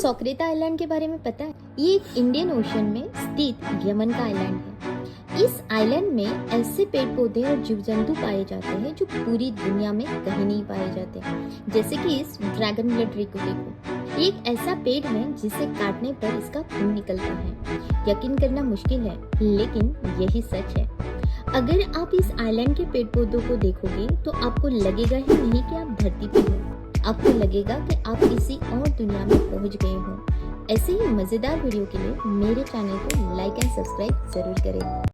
सोक्रेता island के बारे में पता है? ये एक इंडियन ओशन में स्थित यमन का आइलैंड है। इस आइलैंड में ऐसे पेड़ पौधे और जीव जंतु पाए जाते हैं जो पूरी दुनिया में कहीं नहीं पाए जाते, जैसे कि इस ड्रैगन ब्लड ट्री को देखो। ये एक ऐसा पेड़ है जिसे काटने पर इसका खून निकलता है। यकीन करना मुश्किल है, लेकिन यही सच है। अगर आप इस आइलैंड के पेड़ पौधों को देखोगे तो आपको लगेगा ही नहीं कि आप धरती पर हो। आपको लगेगा कि आप किसी और दुनिया में पहुंच गए हो। ऐसे ही मजेदार वीडियो के लिए मेरे चैनल को लाइक एंड सब्सक्राइब जरूर करें।